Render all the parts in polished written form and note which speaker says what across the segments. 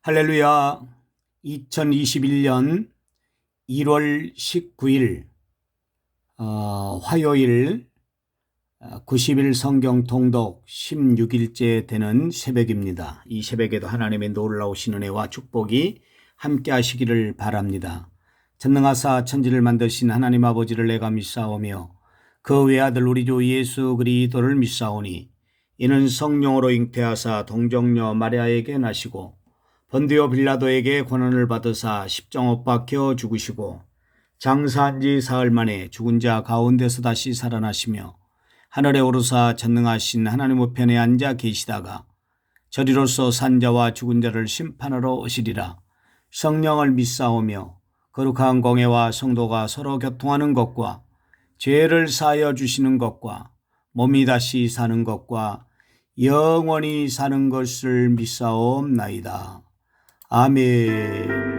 Speaker 1: 할렐루야. 2021년 1월 19일 화요일 90일 성경 통독 16일째 되는 새벽입니다. 이 새벽에도 하나님의 놀라우신 은혜와 축복이 함께 하시기를 바랍니다. 전능하사 천지를 만드신 하나님 아버지를 내가 믿사오며 그 외아들 우리 주 예수 그리스도를 믿사오니 이는 성령으로 잉태하사 동정녀 마리아에게 나시고 본디오 빌라도에게 고난을 받으사 십자못 박혀 죽으시고 장사한 지 사흘 만에 죽은 자 가운데서 다시 살아나시며 하늘에 오르사 전능하신 하나님 우편에 앉아 계시다가 저리로서 산 자와 죽은 자를 심판하러 오시리라. 성령을 믿사오며 거룩한 공회와 성도가 서로 교통하는 것과 죄를 사하여 주시는 것과 몸이 다시 사는 것과 영원히 사는 것을 믿사옵나이다. 아멘.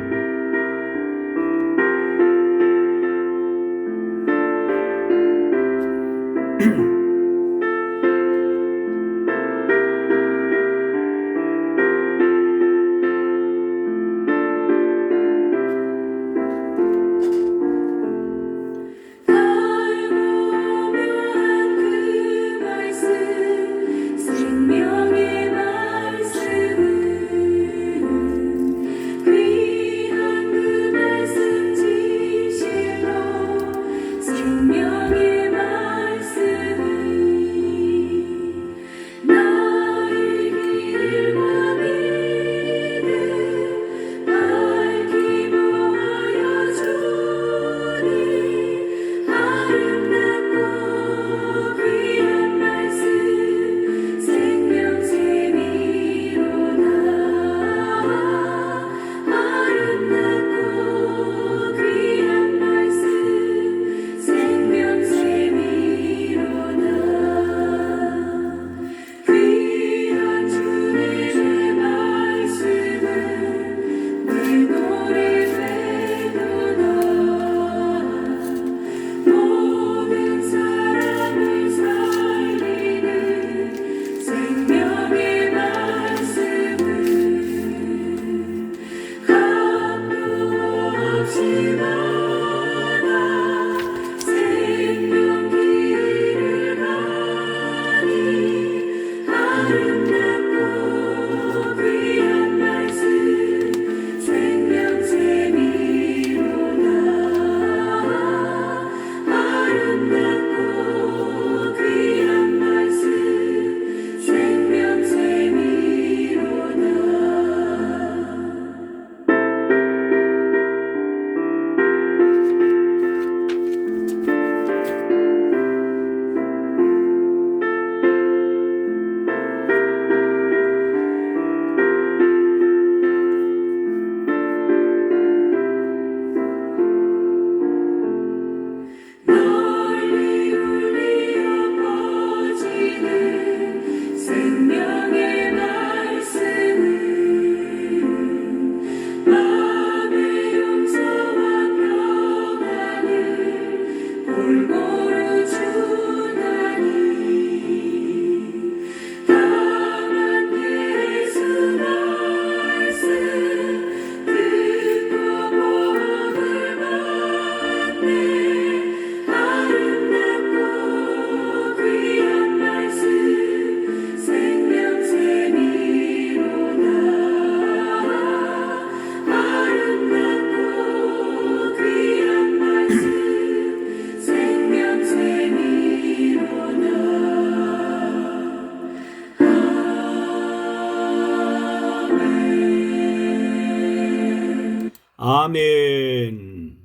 Speaker 1: 아멘.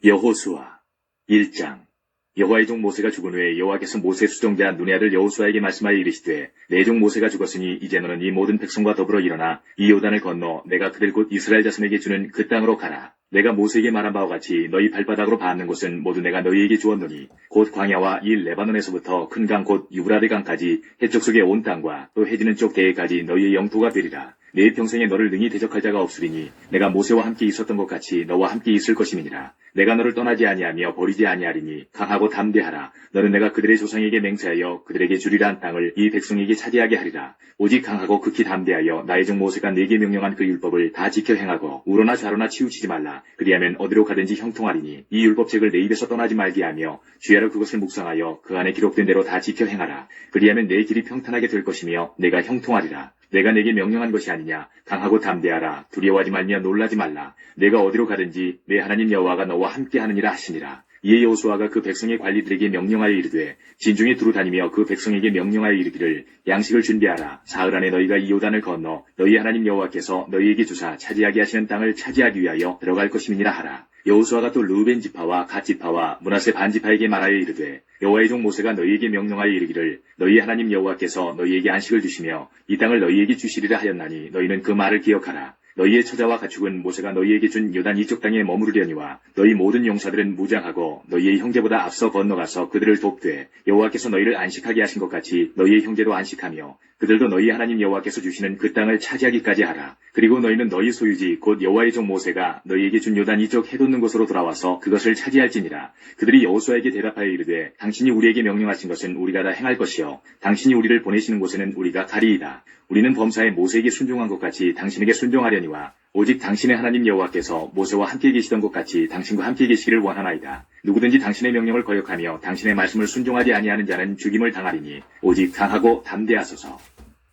Speaker 2: 여호수아 1장. 여호와의 종 모세가 죽은 후에 여호와께서 모세 수종자 눈의 아들 여호수아에게 말씀하여 이르시되 내 종 모세가 죽었으니 이제 너는 이 모든 백성과 더불어 일어나 이 요단을 건너 내가 그들 곧 이스라엘 자손에게 주는 그 땅으로 가라. 내가 모세에게 말한 바와 같이 너희 발바닥으로 밟는 곳은 모두 내가 너희에게 주었노니 곧 광야와 이 레바논에서부터 큰 강 곧 유브라데 강까지 해쪽 속의 온 땅과 또 해지는 쪽 대해까지 너희의 영토가 되리라. 내 평생에 너를 능히 대적할 자가 없으리니 내가 모세와 함께 있었던 것 같이 너와 함께 있을 것임이니라. 내가 너를 떠나지 아니하며 버리지 아니하리니 강하고 담대하라. 너는 내가 그들의 조상에게 맹세하여 그들에게 주리라 한 땅을 이 백성에게 차지하게 하리라. 오직 강하고 극히 담대하여 나의 종 모세가 내게 명령한 그 율법을 다 지켜 행하고 우로나 좌로나 치우치지 말라. 그리하면 어디로 가든지 형통하리니 이 율법책을 내 입에서 떠나지 말게 하며 주야로 그것을 묵상하여 그 안에 기록된 대로 다 지켜 행하라. 그리하면 내 길이 평탄하게 될 것이며 내가 형통하리라. 내가 내게 명령한 것이 아니냐. 강하고 담대하라. 두려워하지 말며 놀라지 말라. 내가 어디로 가든지 내 하나님 여호와가 너와 함께 하느니라 하시니라. 이에 여호수아가 그 백성의 관리들에게 명령하여 이르되 진중에 두루 다니며 그 백성에게 명령하여 이르기를 양식을 준비하라. 사흘 안에 너희가 이 요단을 건너 너희 하나님 여호와께서 너희에게 주사 차지하게 하시는 땅을 차지하기 위하여 들어갈 것임이니라 하라. 여호수아가 또 르우벤 지파와 갓 지파와 므낫세 반 지파에게 말하여 이르되 여호와의 종 모세가 너희에게 명령하여 이르기를 너희 하나님 여호와께서 너희에게 안식을 주시며 이 땅을 너희에게 주시리라 하였나니 너희는 그 말을 기억하라. 너희의 처자와 가축은 모세가 너희에게 준 요단 이쪽 땅에 머무르려니와 너희 모든 용사들은 무장하고 너희의 형제보다 앞서 건너가서 그들을 돕되 여호와께서 너희를 안식하게 하신 것 같이 너희의 형제도 안식하며 그들도 너희 하나님 여호와께서 주시는 그 땅을 차지하기까지 하라. 그리고 너희는 너희 소유지 곧 여호와의 종 모세가 너희에게 준 요단 이쪽 해돋는 곳으로 돌아와서 그것을 차지할지니라. 그들이 여호수아에게 대답하여 이르되 당신이 우리에게 명령하신 것은 우리가 다 행할 것이요 당신이 우리를 보내시는 곳에는 우리가 가리이다. 우리는 범사에 모세에게 순종한 것 같이 당신에게 순종하려니와 오직 당신의 하나님 여호와께서 모세와 함께 계시던 것 같이 당신과 함께 계시기를 원하나이다. 누구든지 당신의 명령을 거역하며 당신의 말씀을 순종하지 아니하는 자는 죽임을 당하리니 오직 강하고 담대하소서.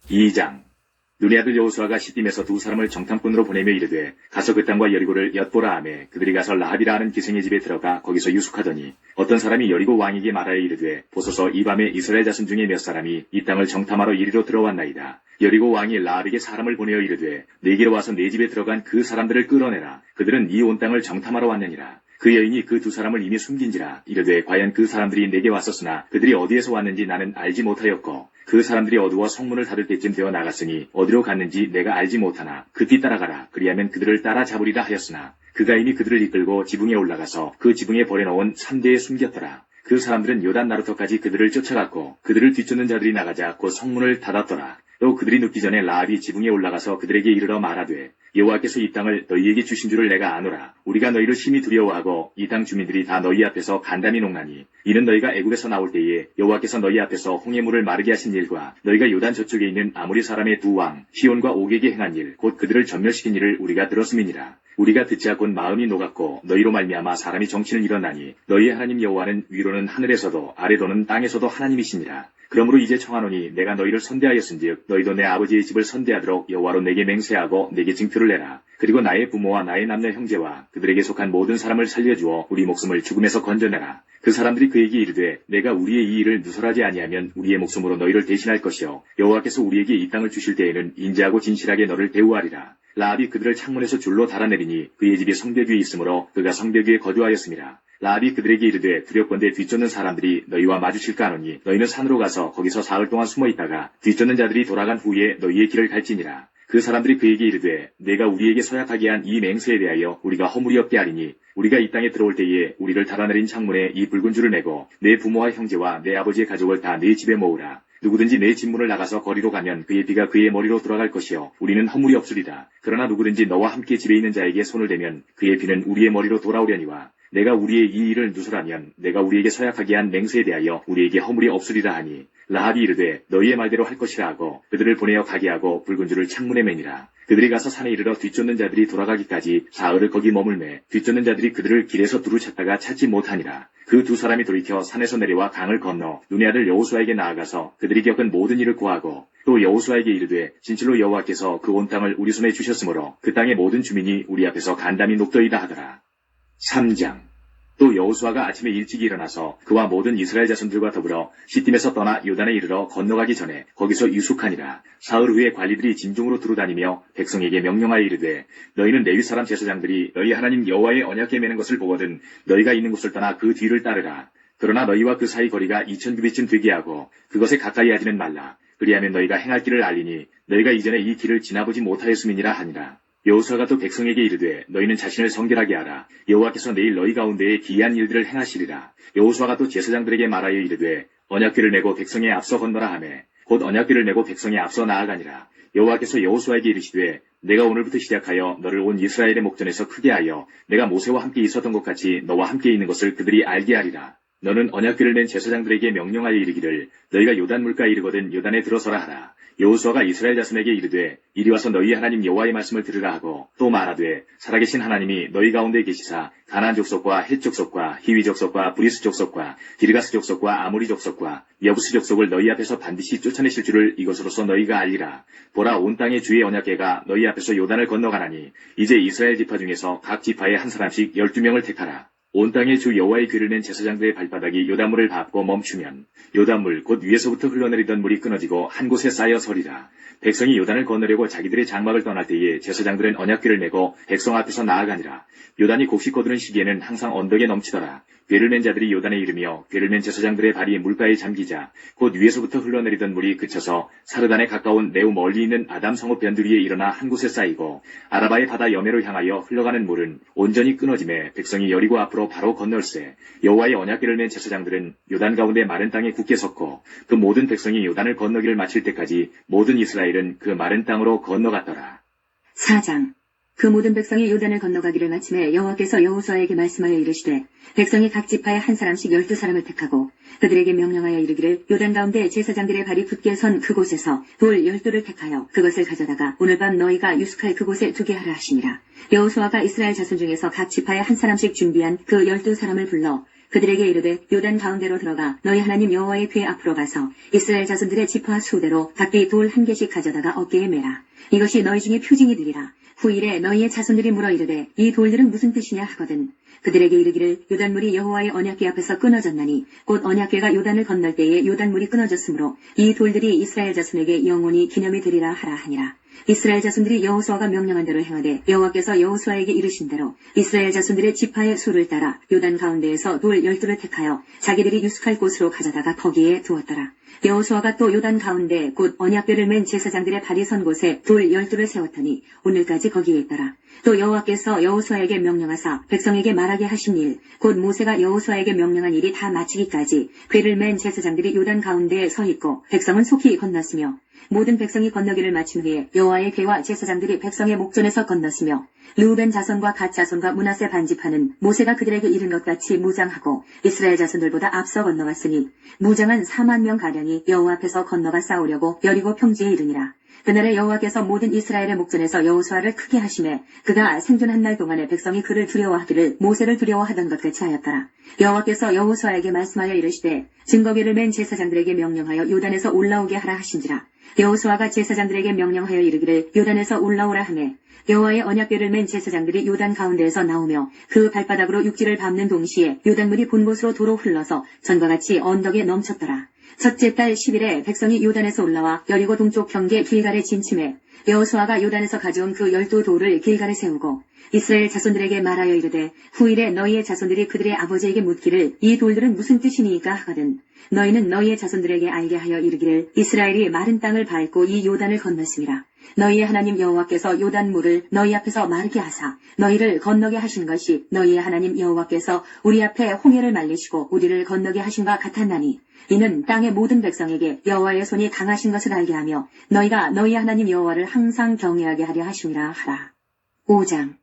Speaker 2: 2장 눈의 아들 여호수아가 시딤에서 두 사람을 정탐꾼으로 보내며 이르되 가서 그 땅과 여리고를 엿보라 하매 그들이 가서 라합이라 하는 기생의 집에 들어가 거기서 유숙하더니 어떤 사람이 여리고 왕에게 말하여 이르되 보소서 이 밤에 이스라엘 자손 중에 몇 사람이 이 땅을 정탐하러 이리로 들어왔나이다. 여리고 왕이 라합에게 사람을 보내어 이르되 내게로 와서 내 집에 들어간 그 사람들을 끌어내라. 그들은 이 온 땅을 정탐하러 왔느니라. 그 여인이 그 두 사람을 이미 숨긴지라. 이르되 과연 그 사람들이 내게 왔었으나 그들이 어디에서 왔는지 나는 알지 못하였고 그 사람들이 어두워 성문을 닫을 때쯤 되어 나갔으니 어디로 갔는지 내가 알지 못하나 급히 따라가라. 그리하면 그들을 따라잡으리라 하였으나 그가 이미 그들을 이끌고 지붕에 올라가서 그 지붕에 버려놓은 산대에 숨겼더라. 그 사람들은 요단 나루터까지 그들을 쫓아갔고 그들을 뒤쫓는 자들이 나가자 곧 성문을 닫았더라. 또 그들이 눕기 전에 라합이 지붕에 올라가서 그들에게 이르러 말하되 여호와께서 이 땅을 너희에게 주신 줄을 내가 아노라. 우리가 너희를 심히 두려워하고 이 땅 주민들이 다 너희 앞에서 간담이 농나니 이는 너희가 애굽에서 나올 때에 여호와께서 너희 앞에서 홍해물을 마르게 하신 일과 너희가 요단 저쪽에 있는 아모리 사람의 두 왕 시온과 옥에게 행한 일 곧 그들을 전멸시킨 일을 우리가 들었음이니라. 우리가 듣지 않고 마음이 녹았고 너희로 말미암아 사람이 정치는 일어나니 너희의 하나님 여호와는 위로는 하늘에서도 아래로는 땅에서도 하나님이시니라. 그러므로 이제 청하노니 내가 너희를 선대하였은즉 너희도 내 아버지의 집을 선대하도록 여호와로 내게 맹세하고 내게 징표를 내라. 그리고 나의 부모와 나의 남녀 형제와 그들에게 속한 모든 사람을 살려주어 우리 목숨을 죽음에서 건져내라. 그 사람들이 그에게 이르되 내가 우리의 이 일을 누설하지 아니하면 우리의 목숨으로 너희를 대신할 것이요 여호와께서 우리에게 이 땅을 주실 때에는 인자하고 진실하게 너를 대우하리라. 라합이 그들을 창문에서 줄로 달아내리니 그의 집이 성벽 위에 있으므로 그가 성벽 위에 거주하였습니다. 라합이 그들에게 이르되 두렵건대 뒤쫓는 사람들이 너희와 마주칠까 하노니 너희는 산으로 가서 거기서 사흘 동안 숨어 있다가 뒤쫓는 자들이 돌아간 후에 너희의 길을 갈지니라. 그 사람들이 그에게 이르되 내가 우리에게 서약하게 한 이 맹세에 대하여 우리가 허물이 없게 하리니 우리가 이 땅에 들어올 때에 우리를 달아내린 창문에 이 붉은 줄을 매고 내 부모와 형제와 내 아버지의 가족을 다 내 집에 모으라. 누구든지 내 집문을 나가서 거리로 가면 그의 피가 그의 머리로 돌아갈 것이요 우리는 허물이 없으리다. 그러나 누구든지 너와 함께 집에 있는 자에게 손을 대면 그의 피는 우리의 머리로 돌아오려니와 내가 우리의 이 일을 누설하면 내가 우리에게 서약하게 한 맹세에 대하여 우리에게 허물이 없으리라 하니 라합이 이르되 너희의 말대로 할 것이라 하고 그들을 보내어 가게 하고 붉은 줄을 창문에 매니라. 그들이 가서 산에 이르러 뒤쫓는 자들이 돌아가기까지 사흘을 거기 머물매 뒤쫓는 자들이 그들을 길에서 두루 찾다가 찾지 못하니라. 그 두 사람이 돌이켜 산에서 내려와 강을 건너 눈의 아들 여호수아에게 나아가서 그들이 겪은 모든 일을 고하고 또 여호수아에게 이르되 진실로 여호와께서 그 온 땅을 우리 손에 주셨으므로 그 땅의 모든 주민이 우리 앞에서 간담이 녹더이다 하더라. 3장 또 여호수아가 아침에 일찍 일어나서 그와 모든 이스라엘 자손들과 더불어 시딤에서 떠나 요단에 이르러 건너가기 전에 거기서 유숙하니라. 사흘 후에 관리들이 진중으로 두루다니며 백성에게 명령하여 이르되 너희는 레위 사람 제사장들이 너희 하나님 여호와의 언약궤 매는 것을 보거든 너희가 있는 곳을 떠나 그 뒤를 따르라. 그러나 너희와 그 사이 거리가 2000규빗쯤 되게 하고 그것에 가까이 하지는 말라. 그리하면 너희가 행할 길을 알리니 너희가 이전에 이 길을 지나보지 못하였음이니라 하니라. 여호수아가 또 백성에게 이르되 너희는 자신을 성결하게 하라. 여호와께서 내일 너희 가운데에 기이한 일들을 행하시리라. 여호수아가 또 제사장들에게 말하여 이르되 언약궤를 메고 백성에 앞서 건너라 하매 곧 언약궤를 메고 백성에 앞서 나아가니라. 여호와께서 여호수아에게 이르시되 내가 오늘부터 시작하여 너를 온 이스라엘의 목전에서 크게 하여 내가 모세와 함께 있었던 것 같이 너와 함께 있는 것을 그들이 알게 하리라. 너는 언약궤를 맨 제사장들에게 명령하여 이르기를 너희가 요단 물가에 이르거든 요단에 들어서라 하라. 여호수아가 이스라엘 자손에게 이르되 이리 와서 너희 하나님 여호와의 말씀을 들으라 하고 또 말하되 살아계신 하나님이 너희 가운데 계시사 가나안 족속과 헷 족속과 히위 족속과 브리스 족속과 기르가스 족속과 아모리 족속과 여부스 족속을 너희 앞에서 반드시 쫓아내실 줄을 이것으로서 너희가 알리라. 보라 온 땅의 주의 언약궤가 너희 앞에서 요단을 건너가나니 이제 이스라엘 지파 중에서 각 지파에 한 사람씩 12명을 택하라. 온 땅의 주 여호와의 궤를 낸 제사장들의 발바닥이 요단물을 밟고 멈추면 요단물 곧 위에서부터 흘러내리던 물이 끊어지고 한 곳에 쌓여 서리라. 백성이 요단을 건너려고 자기들의 장막을 떠날 때에 제사장들은 언약궤를 메고 백성 앞에서 나아가니라. 요단이 곡식 거두는 시기에는 항상 언덕에 넘치더라. 궤를 맨 자들이 요단에 이르며 궤를 맨 제사장들의 발이 물가에 잠기자 곧 위에서부터 흘러내리던 물이 그쳐서 사르단에 가까운 매우 멀리 있는 아담 성읍 변두리에 일어나 한 곳에 쌓이고 아라바의 바다 여매로 향하여 흘러가는 물은 온전히 끊어짐에 백성이 여리고 앞으로 바로 건널세. 여호와의 언약궤를 맨 제사장들은 요단 가운데 마른 땅에 굳게 섰고 그 모든 백성이 요단을 건너기를 마칠 때까지 모든 이스라엘은 그 마른 땅으로 건너갔더라.
Speaker 3: 4장. 그 모든 백성이 요단을 건너가기를 마침에 여호와께서 여호수아에게 말씀하여 이르시되 백성이 각 지파에 한 사람씩 12사람을 택하고 그들에게 명령하여 이르기를 요단 가운데 제사장들의 발이 굳게 선 그곳에서 돌 12돌을 택하여 그것을 가져다가 오늘 밤 너희가 유숙할 그곳에 두게 하라 하시니라. 여호수아가 이스라엘 자손 중에서 각 지파에 한 사람씩 준비한 그 12사람을 불러 그들에게 이르되 요단 가운데로 들어가 너희 하나님 여호와의 궤 앞으로 가서 이스라엘 자손들의 지파 수대로 각기 돌 한 개씩 가져다가 어깨에 매라. 이것이 너희 중에 표징이 되리라. 후일에 너희의 자손들이 물어 이르되 이 돌들은 무슨 뜻이냐 하거든 그들에게 이르기를 요단물이 여호와의 언약궤 앞에서 끊어졌나니 곧 언약궤가 요단을 건널 때에 요단물이 끊어졌으므로 이 돌들이 이스라엘 자손에게 영원히 기념이 되리라 하라 하니라. 이스라엘 자손들이 여호수아가 명령한 대로 행하되 여호와께서 여호수아에게 이르신 대로 이스라엘 자손들의 지파의 수를 따라 요단 가운데에서 돌 12돌을 택하여 자기들이 유숙할 곳으로 가져다가 거기에 두었더라. 여호수아가 또 요단 가운데 곧 언약궤를 맨 제사장들의 발이 선 곳에 돌 12돌을 세웠더니 오늘까지 거기에 있더라. 또 여호와께서 여호수아에게 명령하사 백성에게 말하게 하신 일 곧 모세가 여호수아에게 명령한 일이 다 마치기까지 궤를 맨 제사장들이 요단 가운데에 서 있고 백성은 속히 건넜으며 모든 백성이 건너기를 마친 후에 여호와의 궤와 제사장들이 백성의 목전에서 건넜으며 르우벤 자손과 갓 자손과 므낫세 반지파는 모세가 그들에게 이른 것 같이 무장하고 이스라엘 자손들보다 앞서 건너갔으니 무장한 4만 명 가량이 여호와 앞에서 건너가 싸우려고 여리고 평지에 이르니라. 그날에 여호와께서 모든 이스라엘의 목전에서 여호수아를 크게 하심에 그가 생존한 날 동안에 백성이 그를 두려워하기를 모세를 두려워하던 것 같이 하였더라. 여호와께서 여호수아에게 말씀하여 이르시되 증거궤를 맨 제사장들에게 명령하여 요단에서 올라오게 하라 하신지라. 여호수아가 제사장들에게 명령하여 이르기를 요단에서 올라오라 하매 여호와의 언약궤를 맨 제사장들이 요단 가운데에서 나오며 그 발바닥으로 육지를 밟는 동시에 요단물이 본 곳으로 도로 흘러서 전과 같이 언덕에 넘쳤더라. 첫째 달 10일에 백성이 요단에서 올라와 여리고 동쪽 경계 길갈에 진침해 여호수아가 요단에서 가져온 그 12돌을 길갈에 세우고 이스라엘 자손들에게 말하여 이르되 후일에 너희의 자손들이 그들의 아버지에게 묻기를 이 돌들은 무슨 뜻이니까 하거든 너희는 너희의 자손들에게 알게 하여 이르기를 이스라엘이 마른 땅을 밟고 이 요단을 건넜습니다. 너희의 하나님 여호와께서 요단물을 너희 앞에서 마르게 하사 너희를 건너게 하신 것이 너희의 하나님 여호와께서 우리 앞에 홍해를 말리시고 우리를 건너게 하신 바 같았나니 이는 땅의 모든 백성에게 여호와의 손이 강하신 것을 알게 하며 너희가 너희 하나님 여호와를 항상 경외하게 하려 하심이라 하라. 5장.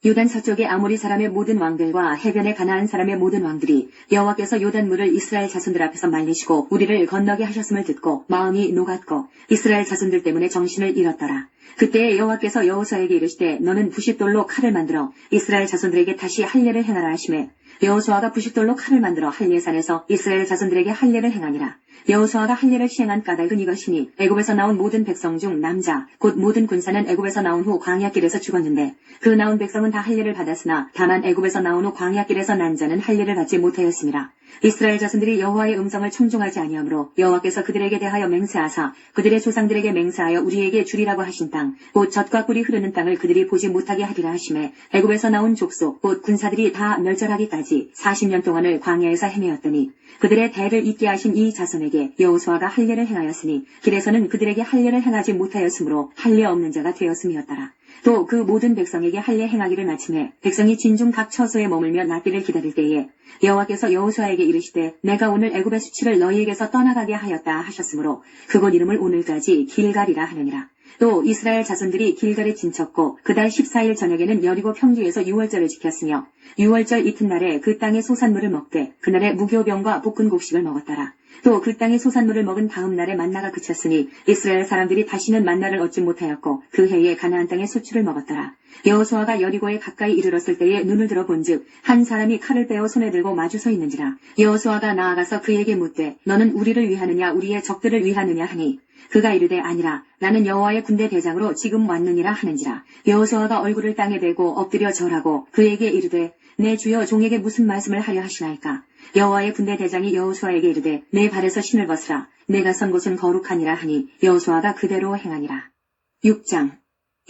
Speaker 3: 요단 서쪽의 아모리 사람의 모든 왕들과 해변의 가나안 사람의 모든 왕들이 여호와께서 요단물을 이스라엘 자손들 앞에서 말리시고 우리를 건너게 하셨음을 듣고 마음이 녹았고 이스라엘 자손들 때문에 정신을 잃었더라. 그때 여호와께서 여호수아에게 이르시되 너는 부싯돌로 칼을 만들어 이스라엘 자손들에게 다시 할례를 행하라 하시매 여호수아가 부싯돌로 칼을 만들어 할례산에서 이스라엘 자손들에게 할례를 행하니라. 여호수아가 할례를 시행한 까닭은 이것이니 애굽에서 나온 모든 백성 중 남자 곧 모든 군사는 애굽에서 나온 후 광야길에서 죽었는데 그 나온 백성은 다 할례를 받았으나 다만 애굽에서 나온 후 광야길에서 난 자는 할례를 받지 못하였습니다. 이스라엘 자손들이 여호와의 음성을 청종하지 아니하므로 여호와께서 그들에게 대하여 맹세하사 그들의 조상들에게 맹세하여 우리에게 주리라고 하신 땅 곧 젖과 꿀이 흐르는 땅을 그들이 보지 못하게 하리라 하시매 애굽에서 나온 족속 곧 군사들이 다 멸절하기까지 40년 동안을 광야에서 헤매었더니 그들의 대를 잇게 하신 이 자손에게 여호수아가 할례를 행하였으니 길에서는 그들에게 할례를 행하지 못하였으므로 할례 없는 자가 되었음이었더라. 또 그 모든 백성에게 할례 행하기를 마침에 백성이 진중 각 처소에 머물며 낫기를 기다릴 때에 여호와께서 여호수아에게 이르시되 내가 오늘 애굽의 수치를 너희에게서 떠나가게 하였다 하셨으므로 그곳 이름을 오늘까지 길갈이라 하느니라. 또 이스라엘 자손들이 길갈에 진쳤고 그달 14일 저녁에는 여리고 평지에서 유월절을 지켰으며 유월절 이튿날에 그 땅의 소산물을 먹되 그날에 무교병과 볶은 곡식을 먹었더라. 또 그 땅의 소산물을 먹은 다음 날에 만나가 그쳤으니 이스라엘 사람들이 다시는 만나를 얻지 못하였고 그 해에 가나안 땅의 수출을 먹었더라. 여호수아가 여리고에 가까이 이르렀을 때에 눈을 들어 본즉 한 사람이 칼을 빼어 손에 들고 마주 서 있는지라. 여호수아가 나아가서 그에게 묻되 너는 우리를 위하느냐 우리의 적들을 위하느냐 하니 그가 이르되 아니라 나는 여호와의 군대 대장으로 지금 왔느니라 하는지라. 여호수아가 얼굴을 땅에 대고 엎드려 절하고 그에게 이르되 내 주여 종에게 무슨 말씀을 하려 하시나이까. 여호와의 군대 대장이 여호수아에게 이르되 내 발에서 신을 벗으라. 내가 선 곳은 거룩하니라 하니 여호수아가 그대로 행하니라. 6장.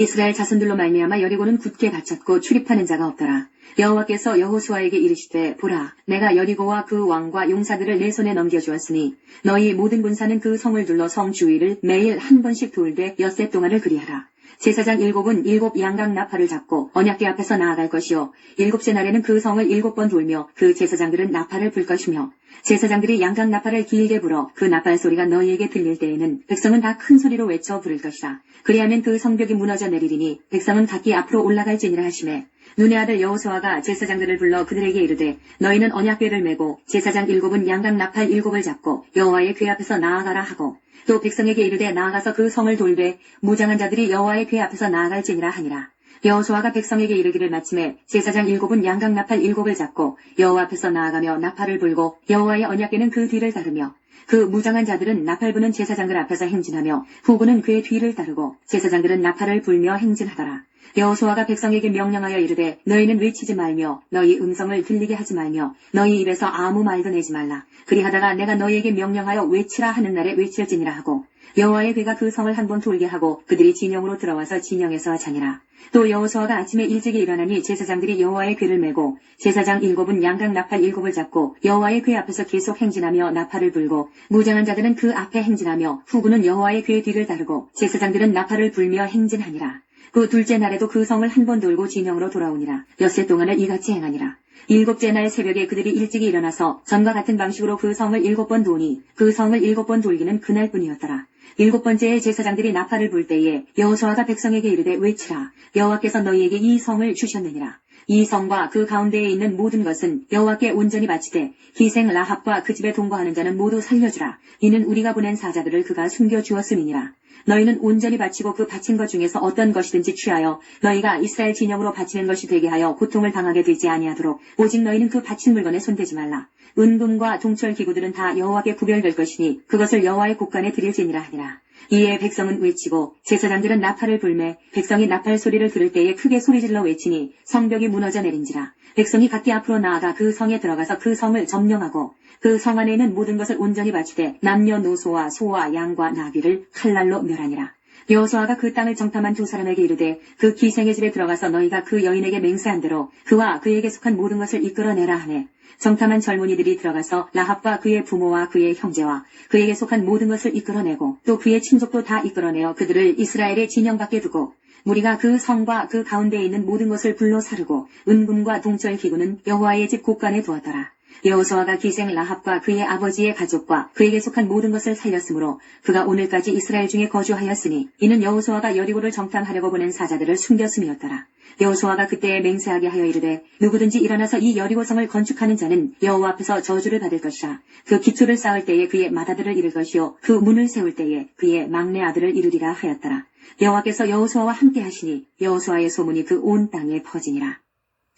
Speaker 3: 이스라엘 자손들로 말미암아 여리고는 굳게 닫혔고 출입하는 자가 없더라. 여호와께서 여호수아에게 이르시되 보라 내가 여리고와 그 왕과 용사들을 내 손에 넘겨주었으니 너희 모든 군사는 그 성을 둘러 성 주위를 매일 한 번씩 돌되 엿새 동안을 그리하라. 제사장 7은 7 양각 나팔을 잡고 언약궤 앞에서 나아갈 것이요 7째 날에는 그 성을 7번 돌며 그 제사장들은 나팔을 불 것이며 제사장들이 양각 나팔을 길게 불어 그 나팔 소리가 너희에게 들릴 때에는 백성은 다 큰 소리로 외쳐 부를 것이라. 그리하면 그 성벽이 무너져 내리리니 백성은 각기 앞으로 올라갈지니라 하시매 눈의 아들 여호수아가 제사장들을 불러 그들에게 이르되 너희는 언약궤를 메고 제사장 7은 양각 나팔 7을 잡고 여호와의 궤 앞에서 나아가라 하고 또 백성에게 이르되 나아가서 그 성을 돌되 무장한 자들이 여호와의 궤 앞에서 나아갈지니라 하니라. 여호수아가 백성에게 이르기를 마침에 제사장 7은 양각 나팔 7을 잡고 여호와 앞에서 나아가며 나팔을 불고 여호와의 언약궤는 그 뒤를 따르며 그 무장한 자들은 나팔 부는 제사장들 앞에서 행진하며 후군은 그의 뒤를 따르고 제사장들은 나팔을 불며 행진하더라. 여호수아가 백성에게 명령하여 이르되 너희는 외치지 말며 너희 음성을 들리게 하지 말며 너희 입에서 아무 말도 내지 말라. 그리하다가 내가 너희에게 명령하여 외치라 하는 날에 외칠지니라 하고 여호와의 궤가 그 성을 한번 돌게 하고 그들이 진영으로 들어와서 진영에서 자니라. 또 여호수아가 아침에 일찍이 일어나니 제사장들이 여호와의 궤를 메고 제사장 7은 양각 나팔 7을 잡고 여호와의 궤 앞에서 계속 행진하며 나팔을 불고 무장한 자들은 그 앞에 행진하며 후군은 여호와의 궤 뒤를 따르고 제사장들은 나팔을 불며 행진하니라. 그 둘째 날에도 그 성을 한 번 돌고 진영으로 돌아오니라. 엿새 동안을 이같이 행하니라. 7째 날 새벽에 그들이 일찍이 일어나서 전과 같은 방식으로 그 성을 7번 도니 그 성을 7번 돌기는 그날뿐이었더라. 7번째에 제사장들이 나팔을 불 때에 여호수아가 백성에게 이르되 외치라. 여호와께서 너희에게 이 성을 주셨느니라. 이 성과 그 가운데에 있는 모든 것은 여호와께 온전히 바치되 기생 라합과 그 집에 동거하는 자는 모두 살려주라. 이는 우리가 보낸 사자들을 그가 숨겨주었음이니라. 너희는 온전히 바치고 그 바친 것 중에서 어떤 것이든지 취하여 너희가 이스라엘 진영으로 바치는 것이 되게 하여 고통을 당하게 되지 아니하도록 오직 너희는 그 바친 물건에 손대지 말라. 은금과 동철 기구들은 다 여호와께 구별될 것이니 그것을 여호와의 곳간에 드릴지니라 하니라. 이에 백성은 외치고 제사장들은 나팔을 불매 백성이 나팔 소리를 들을 때에 크게 소리질러 외치니 성벽이 무너져 내린지라. 백성이 각기 앞으로 나아가 그 성에 들어가서 그 성을 점령하고 그 성 안에 있는 모든 것을 온전히 바치되 남녀노소와 소와 양과 나귀를 칼날로 멸하니라. 여호수아가 그 땅을 정탐한 두 사람에게 이르되 그 기생의 집에 들어가서 너희가 그 여인에게 맹세한 대로 그와 그에게 속한 모든 것을 이끌어내라 하네. 정탐한 젊은이들이 들어가서 라합과 그의 부모와 그의 형제와 그에게 속한 모든 것을 이끌어내고 또 그의 친족도 다 이끌어내어 그들을 이스라엘의 진영 밖에 두고 무리가 그 성과 그 가운데에 있는 모든 것을 불로 사르고 은금과 동철 기구는 여호와의 집 곳간에 두었더라. 여호수아가 기생 라합과 그의 아버지의 가족과 그에게 속한 모든 것을 살렸으므로 그가 오늘까지 이스라엘 중에 거주하였으니 이는 여호수아가 여리고를 정탐하려고 보낸 사자들을 숨겼음이었더라. 여호수아가 그때에 맹세하게 하여 이르되 누구든지 일어나서 이 여리고성을 건축하는 자는 여호와 앞에서 저주를 받을 것이라. 그 기초를 쌓을 때에 그의 맏아들을 이룰 것이요 그 문을 세울 때에 그의 막내 아들을 이루리라 하였더라. 여호와께서 여호수아와 함께 하시니 여호수아의 소문이 그 온 땅에 퍼지니라.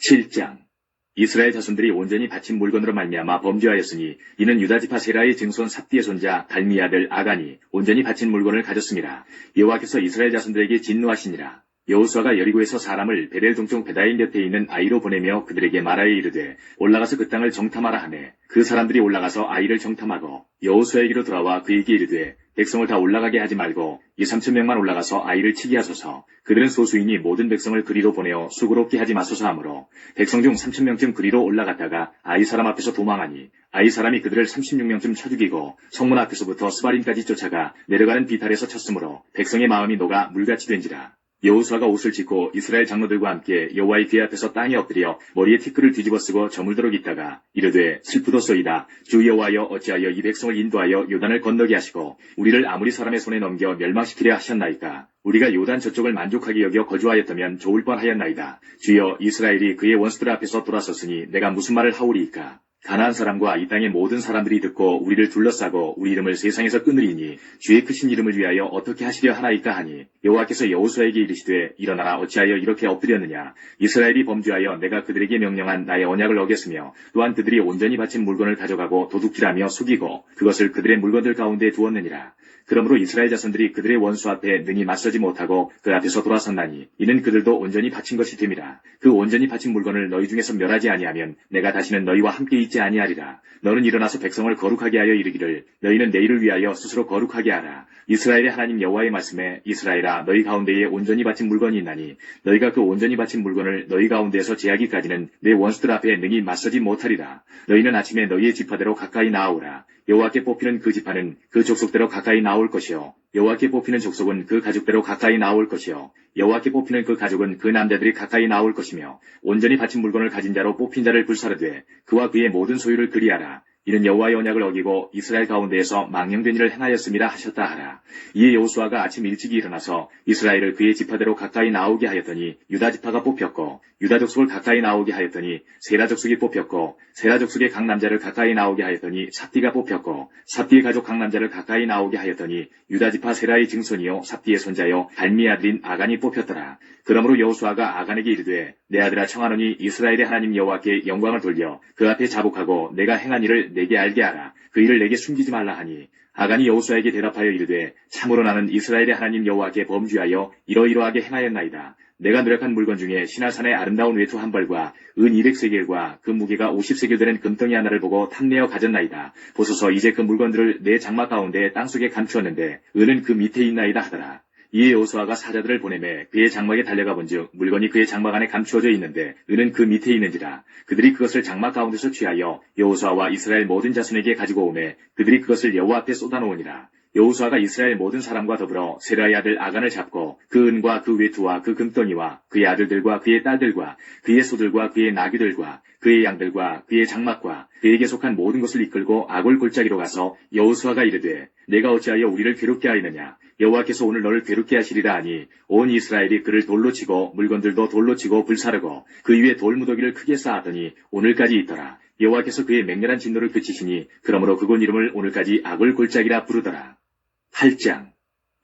Speaker 2: 7장. 이스라엘 자손들이 온전히 바친 물건으로 말미암아 범죄하였으니 이는 유다지파 세라의 증손 삽디의 손자 달미 아들 아간이 온전히 바친 물건을 가졌습니다. 여호와께서 이스라엘 자손들에게 진노하시니라. 여호수아가 여리고에서 사람을 베델 동쪽 베다인 곁에 있는 아이로 보내며 그들에게 말하여 이르되 올라가서 그 땅을 정탐하라 하매 그 사람들이 올라가서 아이를 정탐하고 여호수아에게로 돌아와 그에게 이르되 백성을 다 올라가게 하지 말고 2-3천 명만 올라가서 아이를 치게 하소서. 그들은 소수이니 모든 백성을 그리로 보내어 수고롭게 하지 마소서 하므로 백성 중 3,000명쯤 그리로 올라갔다가 아이 사람 앞에서 도망하니 아이 사람이 그들을 36명쯤 쳐 죽이고 성문 앞에서부터 스바림까지 쫓아가 내려가는 비탈에서 쳤으므로 백성의 마음이 녹아 물같이 된지라. 여호수아가 옷을 찢고 이스라엘 장로들과 함께 여호와의 궤 앞에서 땅에 엎드려 머리에 티끌을 뒤집어 쓰고 저물도록 있다가 이르되 슬프도소이다. 주 여호와여 어찌하여 이 백성을 인도하여 요단을 건너게 하시고 우리를 아무리 사람의 손에 넘겨 멸망시키려 하셨나이까. 우리가 요단 저쪽을 만족하게 여겨 거주하였다면 좋을 뻔하였나이다. 주여 이스라엘이 그의 원수들 앞에서 돌아섰으니 내가 무슨 말을 하오리이까. 가나안 사람과 이 땅의 모든 사람들이 듣고 우리를 둘러싸고 우리 이름을 세상에서 끊으리니 주의 크신 이름을 위하여 어떻게 하시려 하나이까 하니 여호와께서 여호수아에게 이르시되 일어나라 어찌하여 이렇게 엎드렸느냐. 이스라엘이 범죄하여 내가 그들에게 명령한 나의 언약을 어겼으며 또한 그들이 온전히 바친 물건을 가져가고 도둑질하며 속이고 그것을 그들의 물건들 가운데 두었느니라. 그러므로 이스라엘 자손들이 그들의 원수 앞에 능히 맞서지 못하고 그 앞에서 돌아섰나니 이는 그들도 온전히 바친 것이 됨이라. 그 온전히 바친 물건을 너희 중에서 멸하지 아니하면 내가 다시는 너희와 함께 있지 아니하리라. 너는 일어나서 백성을 거룩하게 하여 이르기를 너희는 내일을 위하여 스스로 거룩하게 하라. 이스라엘의 하나님 여호와의 말씀에 이스라엘아 너희 가운데에 온전히 바친 물건이 있나니 너희가 그 온전히 바친 물건을 너희 가운데에서 제하기까지는 내 원수들 앞에 능히 맞서지 못하리라. 너희는 아침에 너희의 지파대로 가까이 나아오라. 여호와께 뽑히는 그 지파는 그 족속대로 가까이 나올 것이요 여호와께 뽑히는 족속은 그 가족대로 가까이 나올 것이요 여호와께 뽑히는 그 가족은 그 남자들이 가까이 나올 것이며 온전히 바친 물건을 가진 자로 뽑힌 자를 불사르되 그와 그의 모든 소유를 그리하라. 이는 여호와의 언약을 어기고 이스라엘 가운데에서 망령된 일을 행하였음이라 하셨다 하라. 이에 여호수아가 아침 일찍이 일어나서 이스라엘을 그의 지파대로 가까이 나오게 하였더니 유다 지파가 뽑혔고 유다 족속을 가까이 나오게 하였더니 세라 족속이 뽑혔고 세라 족속의 각 남자를 가까이 나오게 하였더니 삽디가 뽑혔고 삽디의 가족 각 남자를 가까이 나오게 하였더니 유다 지파 세라의 증손이요 삽디의 손자요 갈미의 아들인 아간이 뽑혔더라. 그러므로 여호수아가 아간에게 이르되 내 아들아 청하노니 이스라엘의 하나님 여호와께 영광을 돌려 그 앞에 자복하고 내가 행한 일을 내게 알게 하라. 그 일을 내게 숨기지 말라 하니 아간이 여호수아에게 대답하여 이르되 참으로 나는 이스라엘의 하나님 여호와께 범죄하여 이러이러하게 행하였나이다. 내가 노력한 물건 중에 시나산의 아름다운 외투 한 벌과 은 200세겔과 그 무게가 50세겔 되는 금덩이 하나를 보고 탐내어 가졌나이다. 보소서 이제 그 물건들을 내 장막 가운데 땅속에 감추었는데 은은 그 밑에 있나이다 하더라. 이에 여호수아가 사자들을 보내매 그의 장막에 달려가 본즉 물건이 그의 장막 안에 감추어져 있는데 은은 그 밑에 있는지라. 그들이 그것을 장막 가운데서 취하여 여호수아와 이스라엘 모든 자손에게 가지고 오매 그들이 그것을 여호와 앞에 쏟아놓으니라. 여호수아가 이스라엘 모든 사람과 더불어 세라의 아들 아간을 잡고 그 은과 그 외투와 그 금덩이와 그의 아들들과 그의 딸들과 그의 소들과 그의 나귀들과 그의 양들과 그의 장막과 그에게 속한 모든 것을 이끌고 아골 골짜기로 가서 여호수아가 이르되 내가 어찌하여 우리를 괴롭게 하였느냐. 여호와께서 오늘 너를 괴롭게 하시리라 하니 온 이스라엘이 그를 돌로 치고 물건들도 돌로 치고 불사르고 그 위에 돌무더기를 크게 쌓았더니 오늘까지 있더라. 여호와께서 그의 맹렬한 진노를 그치시니 그러므로 그곳 이름을 오늘까지 아골 골짜기라 부르더라. 8장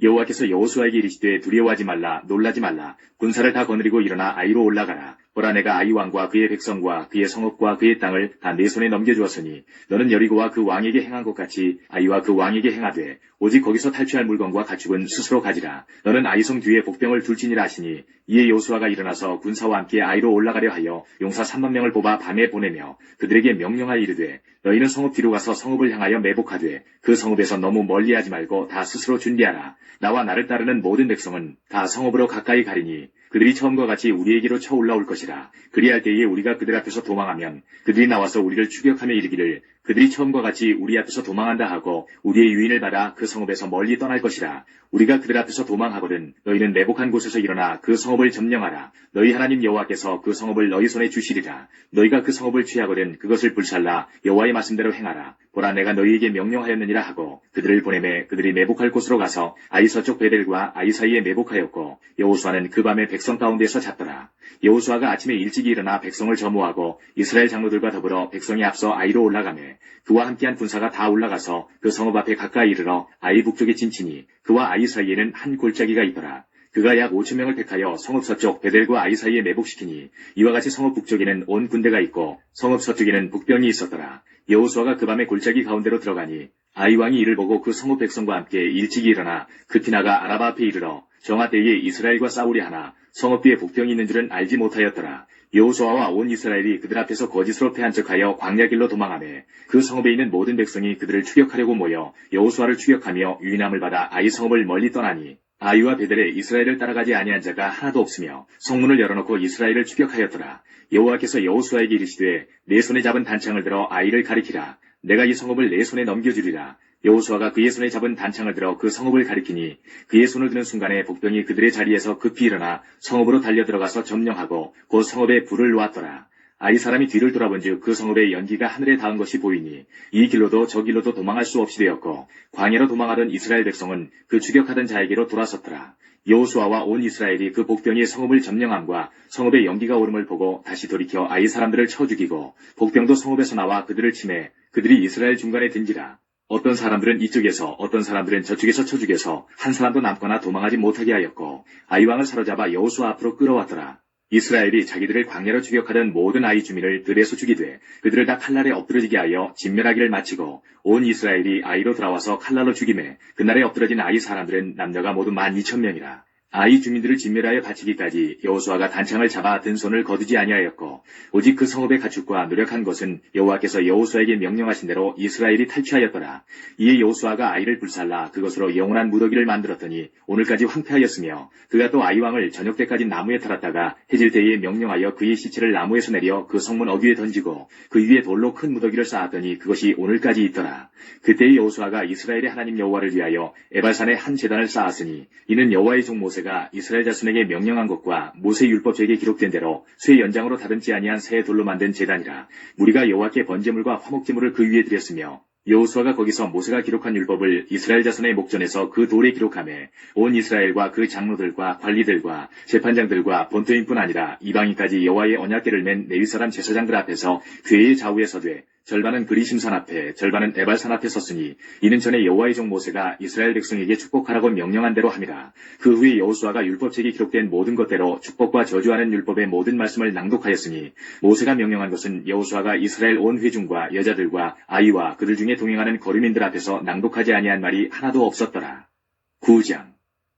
Speaker 2: 여호와께서 여호수아에게 이르시되 두려워하지 말라 놀라지 말라 군사를 다 거느리고 일어나 아이로 올라가라. 보라 내가 아이 왕과 그의 백성과 그의 성읍과 그의 땅을 다 내 손에 넘겨주었으니 너는 여리고와 그 왕에게 행한 것 같이 아이와 그 왕에게 행하되 오직 거기서 탈취할 물건과 가축은 스스로 가지라. 너는 아이성 뒤에 복병을 둘지니라 하시니 이에 여호수아가 일어나서 군사와 함께 아이로 올라가려 하여 용사 3만 명을 뽑아 밤에 보내며 그들에게 명령하여 이르되 너희는 성읍 뒤로 가서 성읍을 향하여 매복하되 그 성읍에서 너무 멀리하지 말고 다 스스로 준비하라. 나와 나를 따르는 모든 백성은 다 성읍으로 가까이 가리니 그들이 처음과 같이 우리에게로 쳐 올라올 것이라. 그리할 때에 우리가 그들 앞에서 도망하면 그들이 나와서 우리를 추격하며 이르기를 그들이 처음과 같이 우리 앞에서 도망한다 하고 우리의 유인을 받아 그 성읍에서 멀리 떠날 것이라. 우리가 그들 앞에서 도망하거든 너희는 매복한 곳에서 일어나 그 성읍을 점령하라. 너희 하나님 여호와께서 그 성읍을 너희 손에 주시리라. 너희가 그 성읍을 취하거든 그것을 불살라 여호와의 말씀대로 행하라. 보라 내가 너희에게 명령하였느니라 하고 그들을 보내매 그들이 매복할 곳으로 가서 아이 서쪽 베델과 아이 사이에 매복하였고 여호수아는 그 밤에 백성 가운데서 잤더라. 여호수아가 아침에 일찍이 일어나 백성을 점호하고 이스라엘 장로들과 더불어 백성이 앞서 아이로 올라가매 그와 함께한 군사가 다 올라가서 그 성읍 앞에 가까이 이르러 아이 북쪽에 진치니 그와 아이 사이에는 한 골짜기가 있더라. 그가 약 5,000명을 택하여 성읍 서쪽 베델과 아이 사이에 매복시키니 이와 같이 성읍 북쪽에는 온 군대가 있고 성읍 서쪽에는 북병이 있었더라. 여호수아가 그 밤에 골짜기 가운데로 들어가니 아이 왕이 이를 보고 그 성읍 백성과 함께 일찍이 일어나 급히 나가 아라바 앞에 이르러 정하 때에 이스라엘과 싸우려 하나 성읍 뒤에 북병이 있는 줄은 알지 못하였더라. 여호수아와 온 이스라엘이 그들 앞에서 거짓으로 패한 척하여 광야 길로 도망하매 그 성읍에 있는 모든 백성이 그들을 추격하려고 모여 여호수아를 추격하며 유인함을 받아 아이 성읍을 멀리 떠나니 아이와 베델에 이스라엘을 따라가지 아니한 자가 하나도 없으며 성문을 열어놓고 이스라엘을 추격하였더라. 여호와께서 여호수아에게 이르시되 내 손에 잡은 단창을 들어 아이를 가리키라. 내가 이 성읍을 내 손에 넘겨주리라. 여호수아가 그의 손에 잡은 단창을 들어 그 성읍을 가리키니 그의 손을 드는 순간에 복병이 그들의 자리에서 급히 일어나 성읍으로 달려들어가서 점령하고 곧 성읍에 불을 놓았더라. 아이 사람이 뒤를 돌아본즉 그 성읍의 연기가 하늘에 닿은 것이 보이니 이 길로도 저 길로도 도망할 수 없이 되었고 광야로 도망하던 이스라엘 백성은 그 추격하던 자에게로 돌아섰더라. 여호수아와 온 이스라엘이 그 복병이 성읍을 점령함과 성읍의 연기가 오름을 보고 다시 돌이켜 아이 사람들을 쳐 죽이고 복병도 성읍에서 나와 그들을 치매 그들이 이스라엘 중간에 든지라. 어떤 사람들은 이쪽에서 어떤 사람들은 저쪽에서 쳐 죽여서 한 사람도 남거나 도망하지 못하게 하였고 아이왕을 사로잡아 여호수아 앞으로 끌어왔더라. 이스라엘이 자기들을 광야로 추격하던 모든 아이 주민을 들에서 죽이되 그들을 다 칼날에 엎드러지게 하여 진멸하기를 마치고 온 이스라엘이 아이로 돌아와서 칼날로 죽이매 그날에 엎드러진 아이 사람들은 남녀가 모두 12,000명이라. 아이 주민들을 진멸하여 바치기까지 여호수아가 단창을 잡아 든 손을 거두지 아니하였고 오직 그 성읍의 가축과 노력한 것은 여호와께서 여호수아에게 명령하신 대로 이스라엘이 탈취하였더라. 이에 여호수아가 아이를 불살라 그것으로 영원한 무더기를 만들었더니 오늘까지 황폐하였으며 그가 또 아이 왕을 저녁 때까지 나무에 달았다가 해질 때에 명령하여 그의 시체를 나무에서 내려 그 성문 어귀에 던지고 그 위에 돌로 큰 무더기를 쌓았더니 그것이 오늘까지 있더라. 그때 여호수아가 이스라엘의 하나님 여호와를 위하여 에발산에 한 제단을 쌓았으니 이는 여호와의 종 모세가 이스라엘 자손에게 명령한 것과 모세 율법책에 기록된 대로 쇠 연장으로 다듬지 아니한 새 돌로 만든 제단이라. 무리가 여호와께 번제물과 화목제물을 그 위에 드렸으며 여호수아가 거기서 모세가 기록한 율법을 이스라엘 자손의 목전에서 그 돌에 기록하매 온 이스라엘과 그 장로들과 관리들과 재판장들과 본토인뿐 아니라 이방인까지 여호와의 언약궤를 맨 레위 사람 제사장들 앞에서 궤의 좌우에 서되 절반은 그리심산 앞에 절반은 에발산 앞에 섰으니 이는 전에 여호와의 종 모세가 이스라엘 백성에게 축복하라고 명령한 대로 함이라. 그 후에 여호수아가 율법책에 기록된 모든 것대로 축복과 저주하는 율법의 모든 말씀을 낭독하였으니 모세가 명령한 것은 여호수아가 이스라엘 온 회중과 여자들과 아이와 그들 중에 동행하는 거류민들 앞에서 낭독하지 아니한 말이 하나도 없었더라. 9장.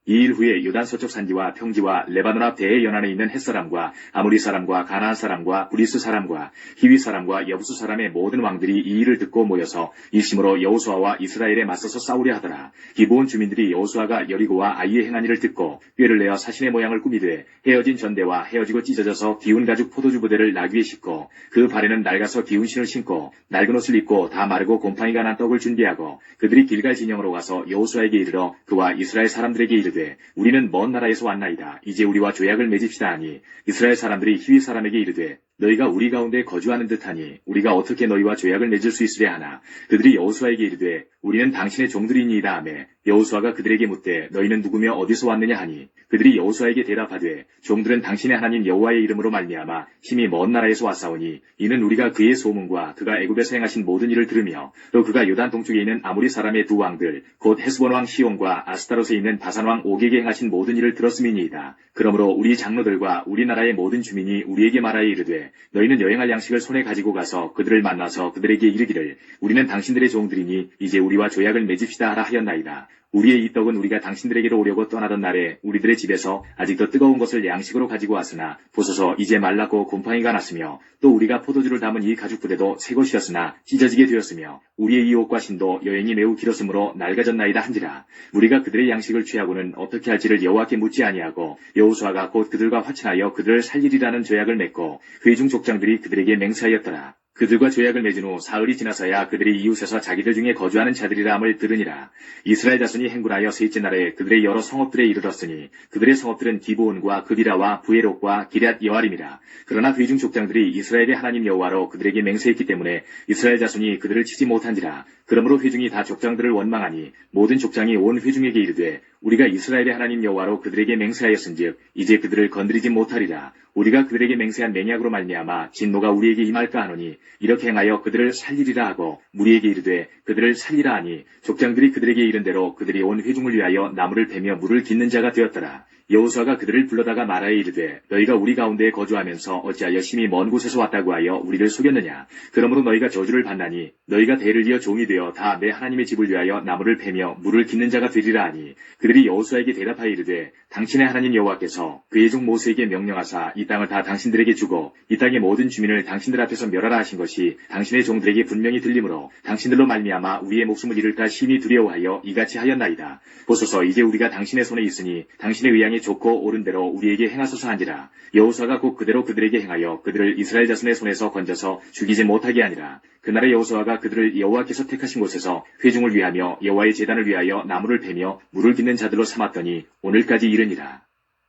Speaker 2: 2일 후에 요단 서쪽 산지와 평지와 레바논 앞 대해 연안에 있는 햇사람과 아모리 사람과 가나안 사람과 브리스 사람과 히위 사람과 여부수 사람의 모든 왕들이 이 일을 듣고 모여서 일심으로 여호수아와 이스라엘에 맞서서 싸우려 하더라. 기브온 주민들이 여호수아가 여리고와 아이의 행한 일을 듣고 꾀를 내어 사신의 모양을 꾸미되 헤어진 전대와 헤어지고 찢어져서 기운 가죽 포도주 부대를 나귀에 싣고 그 발에는 낡아서 기운 신을 신고 낡은 옷을 입고 다 마르고 곰팡이가 난 떡을 준비하고 그들이 길갈 진영으로 가서 여호수아에게 이르러 그와 이스라엘 사람들에게 이르되 우리는 먼 나라에서 왔나이다. 이제 우리와 조약을 맺읍시다 하니 이스라엘 사람들이 히위 사람에게 이르되 너희가 우리 가운데 거주하는 듯하니 우리가 어떻게 너희와 조약을 맺을 수 있으랴 하나 그들이 여호수아에게 이르되 우리는 당신의 종들이니이다 하매 여호수아가 그들에게 묻되 너희는 누구며 어디서 왔느냐 하니 그들이 여호수아에게 대답하되 종들은 당신의 하나님 여호와의 이름으로 말미암아 심히 먼 나라에서 왔사오니 이는 우리가 그의 소문과 그가 애굽에서 행하신 모든 일을 들으며 또 그가 요단 동쪽에 있는 아모리 사람의 두 왕들 곧 헤스본 왕 시온과 아스타롯에 있는 바산 왕 옥에게 행하신 모든 일을 들었음이니이다. 그러므로 우리 장로들과 우리나라의 모든 주민이 우리에게 말하여 이르되 너희는 여행할 양식을 손에 가지고 가서 그들을 만나서 그들에게 이르기를 우리는 당신들의 종들이니 이제 우리와 조약을 맺읍시다 하라 하였나이다. 우리의 이 떡은 우리가 당신들에게로 오려고 떠나던 날에 우리들의 집에서 아직도 뜨거운 것을 양식으로 가지고 왔으나 보소서 이제 말랐고 곰팡이가 났으며 또 우리가 포도주를 담은 이 가죽 부대도 새 것이었으나 찢어지게 되었으며 우리의 이 옷과 신도 여행이 매우 길었으므로 낡아졌나이다 한지라. 우리가 그들의 양식을 취하고는 어떻게 할지를 여호와께 묻지 아니하고 여호수아가 곧 그들과 화친하여 그들을 살리리라는 조약을 맺고 회중 족장들이 그들에게 맹세하였더라. 그들과 조약을 맺은 후 사흘이 지나서야 그들이 이웃에서 자기들 중에 거주하는 자들이라 함을 들으니라. 이스라엘 자손이 행군하여 셋째 날에 그들의 여러 성읍들에 이르렀으니 그들의 성읍들은 기브온과 그비라와 부에롯과 기럇 여아림이라. 그러나 회중 족장들이 이스라엘의 하나님 여호와로 그들에게 맹세했기 때문에 이스라엘 자손이 그들을 치지 못한지라. 그러므로 회중이 다 족장들을 원망하니 모든 족장이 온 회중에게 이르되 우리가 이스라엘의 하나님 여호와로 그들에게 맹세하였은즉 이제 그들을 건드리지 못하리라. 우리가 그들에게 맹세한 맹약으로 말미암아 진노가 우리에게 임할까 하노니 이렇게 행하여 그들을 살리리라 하고 무리에게 이르되 그들을 살리라 하니 족장들이 그들에게 이른 대로 그들이 온 회중을 위하여 나무를 베며 물을 깃는 자가 되었더라. 여호수아가 그들을 불러다가 말하여 이르되 너희가 우리 가운데에 거주하면서 어찌하여 심히 먼 곳에서 왔다고 하여 우리를 속였느냐. 그러므로 너희가 저주를 받나니 너희가 대를 이어 종이 되어 다 내 하나님의 집을 위하여 나무를 베며 물을 깃는 자가 되리라 하니 그들이 여호수아에게 대답하여 이르되 당신의 하나님 여호와께서 그의 종 모세에게 명령하사 이 땅을 다 당신들에게 주고 이 땅의 모든 주민을 당신들 앞에서 멸하라 하신 것이 당신의 종들에게 분명히 들리므로 당신들로 말미암아 우리의 목숨을 잃을까 심히 두려워하여 이같이 하였나이다. 보소서 이제 우리가 당신의 손에 있으니 당신의 의향에 왕이 좋고 옳은 대로 우리에게 행하소서 한지라. 여호수아가 곧 그대로 그들에게 행하여 그들을 이스라엘 자손의 손에서 건져서 죽이지 못하게 하니라. 그날에 여호수아가 그들을 여호와께서 택하신 곳에서 회중을 위하며 여호와의 제단을 위하여 나무를 베며 물을 깃는 자들로 삼았더니 오늘까지 이르니라.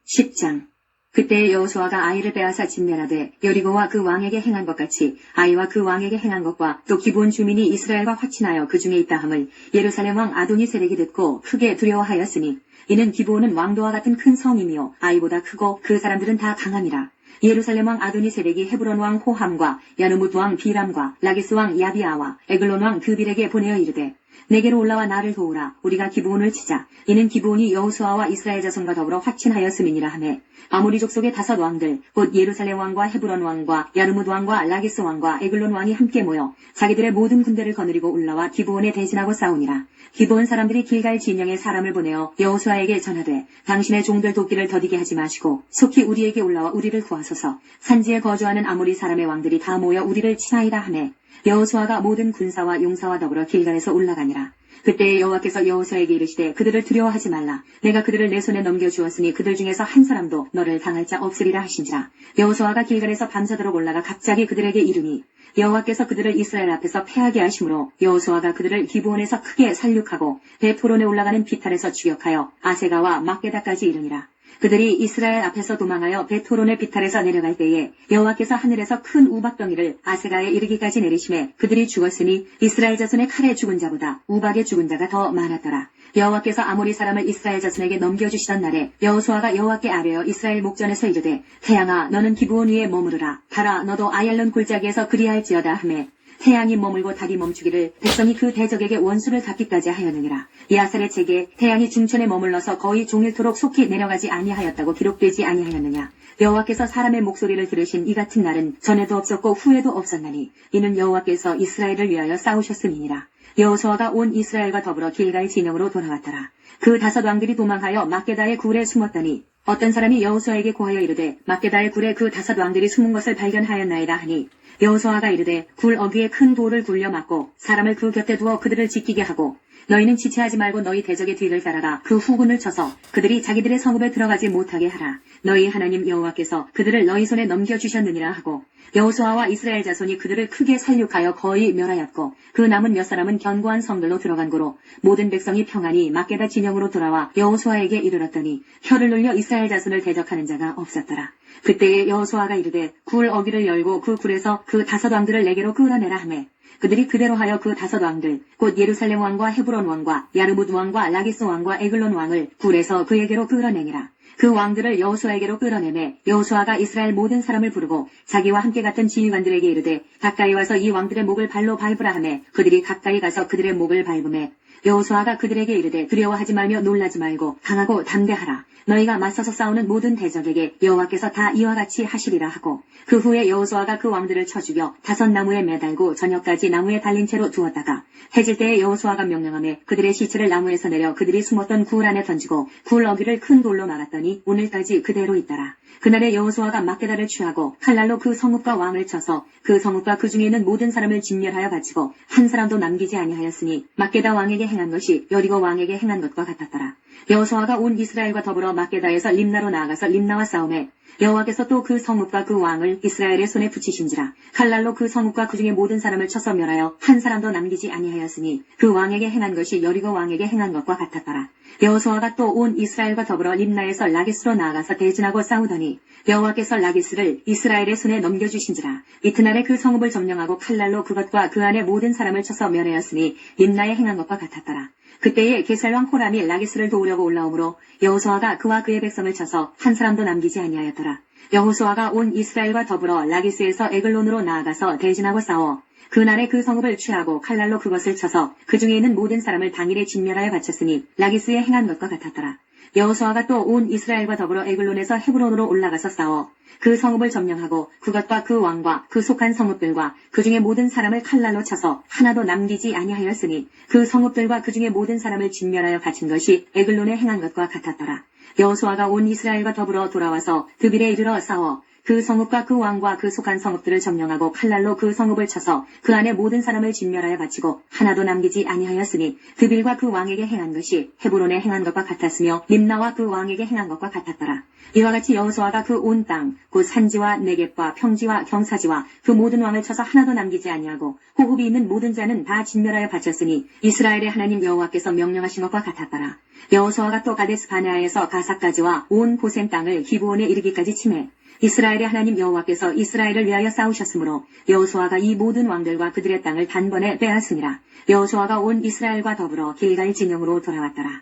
Speaker 3: 10장. 그때 여호수아가 아이를 빼앗아 진멸하되 여리고와 그 왕에게 행한 것 같이 아이와 그 왕에게 행한 것과 또 기브온 주민이 이스라엘과 확친하여 그 중에 있다함을 예루살렘 왕 아도니세덱이 듣고 크게 두려워하였으니 이는 기브온은 왕도와 같은 큰 성이며 아이보다 크고 그 사람들은 다 강함이라. 예루살렘 왕 아도니세덱이 헤브론 왕 호함과 야르뭇 왕 비람과 라기스 왕 야비아와 에글론 왕 드빌에게 보내어 이르되 내게로 올라와 나를 도우라. 우리가 기브온을 치자. 이는 기브온이 여호수아와 이스라엘 자손과 더불어 확친하였음이니라 하매 아모리 족속의 5 왕들 곧 예루살렘 왕과 헤브론 왕과 야르뭇 왕과 라기스 왕과 에글론 왕이 함께 모여 자기들의 모든 군대를 거느리고 올라와 기브온에 대진하고 싸우니라. 기브온 사람들이 길갈 진영에 사람을 보내어 여호수아에게 전하되 당신의 종들 돕기를 더디게 하지 마시고 속히 우리에게 올라와 우리를 구하소서. 산지에 거주하는 아모리 사람의 왕들이 다 모여 우리를 치나이다 하매 여호수아가 모든 군사와 용사와 더불어 길갈에서 올라가니라. 그때 여호와께서 여호수아에게 이르시되 그들을 두려워하지 말라. 내가 그들을 내 손에 넘겨주었으니 그들 중에서 한 사람도 너를 당할 자 없으리라 하신지라. 여호수아가 길갈에서 밤새도록 올라가 갑자기 그들에게 이르니 여호와께서 그들을 이스라엘 앞에서 패하게 하심으로 여호수아가 그들을 기브온에서 크게 살육하고 베토론에 올라가는 비탈에서 추격하여 아세가와 막게다까지 이르니라. 그들이 이스라엘 앞에서 도망하여 베토론의 비탈에서 내려갈 때에 여호와께서 하늘에서 큰 우박덩이를 아세가에 이르기까지 내리심에 그들이 죽었으니 이스라엘 자손의 칼에 죽은 자보다 우박에 죽은 자가 더 많았더라. 여호와께서 아모리 사람을 이스라엘 자손에게 넘겨주시던 날에 여호수아가 여호와께 아뢰어 이스라엘 목전에서 이르되 태양아 너는 기브온 위에 머무르라. 달아 너도 아얄론 골짜기에서 그리할지어다 하매 태양이 머물고 달이 멈추기를 백성이 그 대적에게 원수를 갚기까지 하였느니라. 야살의 책에 태양이 중천에 머물러서 거의 종일토록 속히 내려가지 아니하였다고 기록되지 아니하였느냐. 여호와께서 사람의 목소리를 들으신 이 같은 날은 전에도 없었고 후에도 없었나니 이는 여호와께서 이스라엘을 위하여 싸우셨음이니라. 여호수아가 온 이스라엘과 더불어 길갈 진영으로 돌아왔더라. 그 5 왕들이 도망하여 막게다의 굴에 숨었더니 어떤 사람이 여호수아에게 고하여 이르되 막게다의 굴에 그 5 왕들이 숨은 것을 발견하였나이다 하니 여호수아가 이르되 굴 어귀에 큰 돌을 굴려 막고 사람을 그 곁에 두어 그들을 지키게 하고 너희는 지체하지 말고 너희 대적의 뒤를 따라가 그 후군을 쳐서 그들이 자기들의 성읍에 들어가지 못하게 하라. 너희 하나님 여호와께서 그들을 너희 손에 넘겨주셨느니라 하고 여호수아와 이스라엘 자손이 그들을 크게 살육하여 거의 멸하였고 그 남은 몇 사람은 견고한 성들로 들어간 고로 모든 백성이 평안히 막게다 진영으로 돌아와 여호수아에게 이르렀더니 혀를 눌려 이스라엘 자손을 대적하는 자가 없었더라. 그때에 여호수아가 이르되 굴 어귀를 열고 그 굴에서 그 5 왕들을 내게로 끌어내라 하매 그들이 그대로 하여 그 5 왕들 곧 예루살렘 왕과 헤브론 왕과 야르뭇 왕과 라기스 왕과 에글론 왕을 굴에서 그에게로 끌어내니라. 그 왕들을 여호수아에게로 끌어내매 여호수아가 이스라엘 모든 사람을 부르고 자기와 함께 갔던 지휘관들에게 이르되 가까이 와서 이 왕들의 목을 발로 밟으라 하매 그들이 가까이 가서 그들의 목을 밟으매 여호수아가 그들에게 이르되 두려워하지 말며 놀라지 말고 강하고 담대하라. 너희가 맞서서 싸우는 모든 대적에게 여호와께서 다 이와 같이 하시리라 하고 그 후에 여호수아가 그 왕들을 쳐 죽여 5 나무에 매달고 저녁까지 나무에 달린 채로 두었다가 해질 때에 여호수아가 명령하매 그들의 시체를 나무에서 내려 그들이 숨었던 굴 안에 던지고 굴 어귀를 큰 돌로 막았더니 오늘까지 그대로 있더라. 그날에 여호수아가 막게다를 취하고 칼날로 그 성읍과 왕을 쳐서 그 성읍과 그 중에 있는 모든 사람을 진멸하여 바치고 한 사람도 남기지 아니하였으니 막게다 왕에게 행한 것이 여리고 왕에게 행한 것과 같았더라. 여호수아가 온 이스라엘과 더불어 막게다에서 림나로 나아가서 림나와 싸우매 여호와께서 또 그 성읍과 그 왕을 이스라엘의 손에 붙이신지라. 칼날로 그 성읍과 그 중에 모든 사람을 쳐서 멸하여 한 사람도 남기지 아니하였으니 그 왕에게 행한 것이 여리고 왕에게 행한 것과 같았더라. 여호수아가 또 온 이스라엘과 더불어 림나에서 라기스로 나아가서 대진하고 싸우더니 여호와께서 라기스를 이스라엘의 손에 넘겨주신지라. 이튿날에 그 성읍을 점령하고 칼날로 그것과 그 안에 모든 사람을 쳐서 멸하였으니 림나에 행한 것과 같았더라. 그때에 게살왕 호람이 라기스를 도우려고 올라오므로 여호수아가 그와 그의 백성을 쳐서 한 사람도 남기지 아니하였더라. 여호수아가 온 이스라엘과 더불어 라기스에서 에글론으로 나아가서 대진하고 싸워 그날에 그 성읍을 취하고 칼날로 그것을 쳐서 그 중에 있는 모든 사람을 당일에 진멸하여 바쳤으니 라기스에 행한 것과 같았더라. 여호수아가 또 온 이스라엘과 더불어 에글론에서 헤브론으로 올라가서 싸워 그 성읍을 점령하고 그것과 그 왕과 그 속한 성읍들과 그 중에 모든 사람을 칼날로 쳐서 하나도 남기지 아니하였으니 그 성읍들과 그 중에 모든 사람을 진멸하여 바친 것이 에글론에 행한 것과 같았더라. 여호수아가 온 이스라엘과 더불어 돌아와서 드빌에 이르러 싸워 그 성읍과 그 왕과 그 속한 성읍들을 점령하고 칼날로 그 성읍을 쳐서 그 안에 모든 사람을 진멸하여 바치고 하나도 남기지 아니하였으니 드빌과 그 왕에게 행한 것이 헤브론에 행한 것과 같았으며 림나와 그 왕에게 행한 것과 같았더라. 이와 같이 여호수아가 그 온 땅 곧 산지와 네겝과 평지와 경사지와 그 모든 왕을 쳐서 하나도 남기지 아니하고 호흡이 있는 모든 자는 다 진멸하여 바쳤으니 이스라엘의 하나님 여호와께서 명령하신 것과 같았더라. 여호수아가 또 가데스 바네아에서 가사까지와 온 고센 땅을 기브온에 이르기까지 치매 이스라엘의 하나님 여호와께서 이스라엘을 위하여 싸우셨으므로 여호수아가 이 모든 왕들과 그들의 땅을 단번에 빼앗으니라. 여호수아가 온 이스라엘과 더불어 길갈 진영으로 돌아왔더라.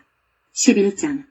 Speaker 3: 11장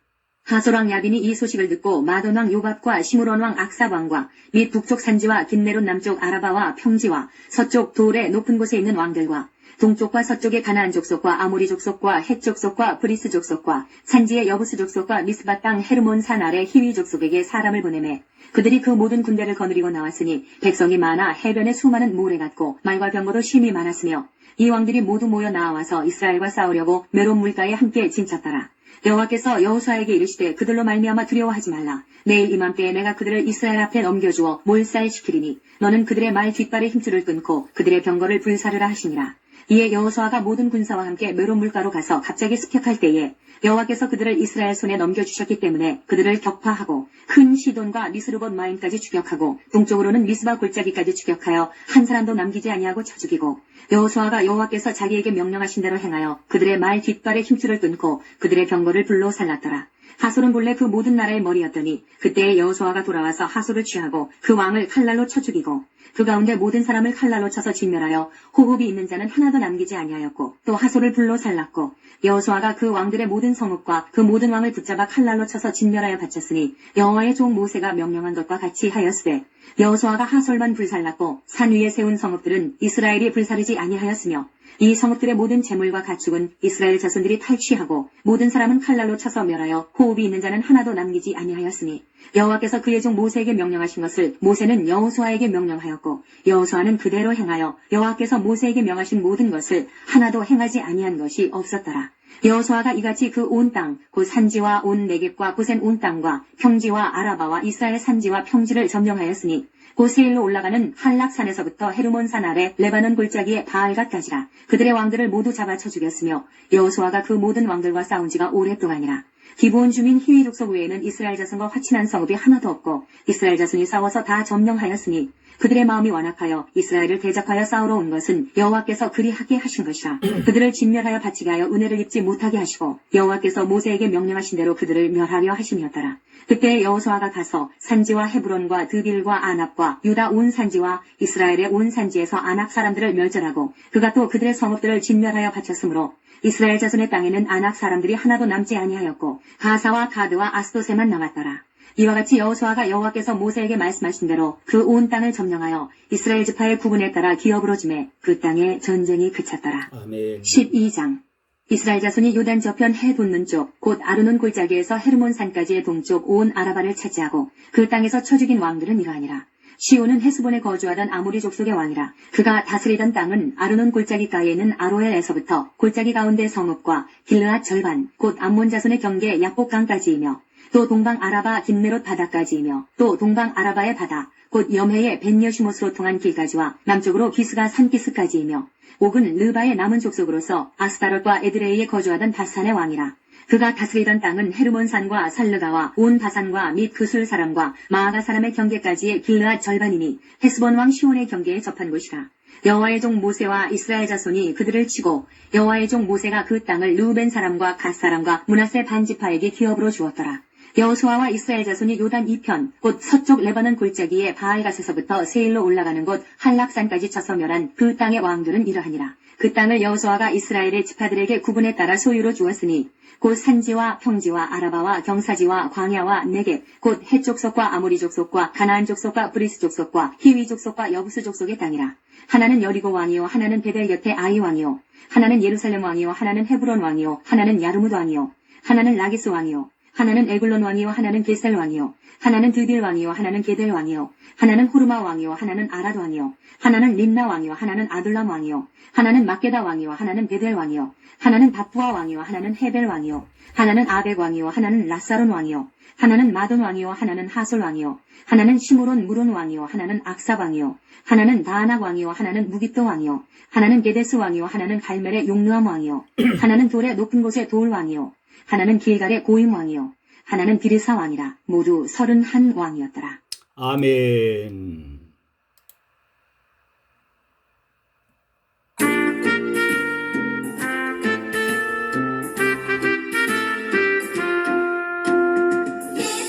Speaker 3: 하솔왕 야빈이 이 소식을 듣고 마돈왕 요밥과 시므론왕 악삽왕과 및 북쪽 산지와 긴네롯 남쪽 아라바와 평지와 서쪽 돌의 높은 곳에 있는 왕들과 동쪽과 서쪽의 가나안 족속과 아모리 족속과 헷 족속과 브리스 족속과 산지의 여부스 족속과 미스바 땅 헤르몬 산 아래 히위 족속에게 사람을 보내매 그들이 그 모든 군대를 거느리고 나왔으니 백성이 많아 해변에 수많은 모래 같고 말과 병거도 심히 많았으며 이 왕들이 모두 모여 나와서 이스라엘과 싸우려고 메론 물가에 함께 진쳤더라. 여호와께서 여호수아에게 이르시되 그들로 말미암아 두려워하지 말라. 내일 이맘때에 내가 그들을 이스라엘 앞에 넘겨주어 몰살시키리니 너는 그들의 말 뒷발의 힘줄을 끊고 그들의 병거를 불사르라 하시니라. 이에 여호수아가 모든 군사와 함께 메론 물가로 가서 갑자기 습격할 때에 여호와께서 그들을 이스라엘 손에 넘겨주셨기 때문에 그들을 격파하고 큰 시돈과 리스르봇 마임까지 추격하고 동쪽으로는 미스바 골짜기까지 추격하여 한 사람도 남기지 아니하고 쳐 죽이고 여호수아가 여호와께서 자기에게 명령하신 대로 행하여 그들의 말 뒷발의 힘줄을 끊고 그들의 병거를 불로 살랐더라. 하솔은 본래 그 모든 나라의 머리였더니 그때에 여호수아가 돌아와서 하솔을 취하고 그 왕을 칼날로 쳐 죽이고 그 가운데 모든 사람을 칼날로 쳐서 진멸하여 호흡이 있는 자는 하나도 남기지 아니하였고 또 하솔을 불로 살랐고 여호수아가 그 왕들의 모든 성읍과 그 모든 왕을 붙잡아 칼날로 쳐서 진멸하여 바쳤으니 여호와의 종 모세가 명령한 것과 같이 하였으되 여호수아가 하솔만 불살랐고 산 위에 세운 성읍들은 이스라엘이 불사르지 아니하였으며 이 성읍들의 모든 재물과 가축은 이스라엘 자손들이 탈취하고 모든 사람은 칼날로 쳐서 멸하여 호흡이 있는 자는 하나도 남기지 아니하였으니 여호와께서 그의 종 모세에게 명령하신 것을 모세는 여호수아에게 명령하였고 여호수아는 그대로 행하여 여호와께서 모세에게 명하신 모든 것을 하나도 행하지 아니한 것이 없었더라. 여호수아가 이같이 그 온 땅, 곧 산지와 온 네겝과 고센 온 땅과 평지와 아라바와 이스라엘 산지와 평지를 점령하였으니 곧 세일로 올라가는 한락산에서부터 헤르몬산 아래 레바논 골짜기의 바알갓까지라. 그들의 왕들을 모두 잡아쳐 죽였으며 여호수아가 그 모든 왕들과 싸운 지가 오랫동안이라. 기브온 주민 히위 족속 외에는 이스라엘 자손과 화친한 성읍이 하나도 없고 이스라엘 자손이 싸워서 다 점령하였으니 그들의 마음이 완악하여 이스라엘을 대적하여 싸우러 온 것은 여호와께서 그리하게 하신 것이라. 그들을 진멸하여 바치게 하여 은혜를 입지 못하게 하시고 여호와께서 모세에게 명령하신 대로 그들을 멸하려 하심이었더라. 그때 여호수아가 가서 산지와 헤브론과 드빌과 아납과 유다 온 산지와 이스라엘의 온 산지에서 아낙 사람들을 멸절하고 그가 또 그들의 성읍들을 진멸하여 바쳤으므로 이스라엘 자손의 땅에는 아낙 사람들이 하나도 남지 아니하였고 가사와 가드와 아스도세만 남았더라. 이와 같이 여호수아가 여호와께서 모세에게 말씀하신 대로 그 온 땅을 점령하여 이스라엘 지파의 구분에 따라 기업으로 주매 그 땅에 전쟁이 그쳤더라.
Speaker 1: 아멘.
Speaker 3: 12장 이스라엘 자손이 요단 저편 해 돋는 쪽 곧 아르논 골짜기에서 헤르몬 산까지의 동쪽 온 아라바를 차지하고 그 땅에서 쳐 죽인 왕들은 이러하니라. 시온은 헤스본에 거주하던 아모리 족속의 왕이라. 그가 다스리던 땅은 아르논 골짜기가에 있는 아로엘에서부터 골짜기 가운데 성읍과 길르앗 절반 곧 암몬 자손의 경계 야복강까지이며 또 동방 아라바 긴네롯 바다까지이며 또 동방 아라바의 바다 곧 염해의 벤여시못으로 통한 길까지와 남쪽으로 기스가 산기스까지이며 옥은 르바의 남은 족속으로서 아스타롯과 에드레이에 거주하던 바산의 왕이라. 그가 다스리던 땅은 헤르몬산과 살르가와 온 바산과 및 그술 사람과 마아가 사람의 경계까지의 길르앗 절반이니 헤스본 왕 시온의 경계에 접한 곳이라. 여호와의 종 모세와 이스라엘 자손이 그들을 치고 여호와의 종 모세가 그 땅을 르우벤 사람과 갓 사람과 므낫세 반지파에게 기업으로 주었더라. 여호수아와 이스라엘 자손이 요단 이편 곧 서쪽 레바논 골짜기의 바알갓에서부터 세일로 올라가는 곳 한락산까지 쳐서 멸한 그 땅의 왕들은 이러하니라. 그 땅을 여호수아가 이스라엘의 지파들에게 구분에 따라 소유로 주었으니 곧 산지와 평지와 아라바와 경사지와 광야와 네겝 곧 헷 족속과 아모리 족속과 가나안 족속과 브리스 족속과 히위 족속과 여부스 족속의 땅이라. 하나는 여리고 왕이요 하나는 베델 곁에 아이 왕이요 하나는 예루살렘 왕이요 하나는 헤브론 왕이요 하나는 야르뭇 왕이요 하나는 라기스 왕이요 하나는 에글론 왕이요 하나는 게살 왕이요 하나는 드빌 왕이요 하나는 게델 왕이요 하나는 호르마 왕이요 하나는 아랏 왕이요 하나는 림나 왕이요 하나는 아둘람 왕이요 하나는 막게다 왕이요 하나는 베델 왕이요 하나는 바푸아 왕이요 하나는 헤벨 왕이요 하나는 아벡 왕이요 하나는 라사론 왕이요 하나는 마돈 왕이요 하나는 하솔 왕이요 하나는 시므론 무론 왕이요 하나는 악삽 왕이요 하나는 다아낙 왕이요 하나는 무깃도 왕이요 하나는 게데스 왕이요 하나는 갈멜의 용르암 왕이요 하나는 돌의 높은 곳의 돌 왕이요 하나는 길갈의 고임 왕이요 하나는 비르사 왕이라. 모두 31왕이었더라.
Speaker 1: 아멘.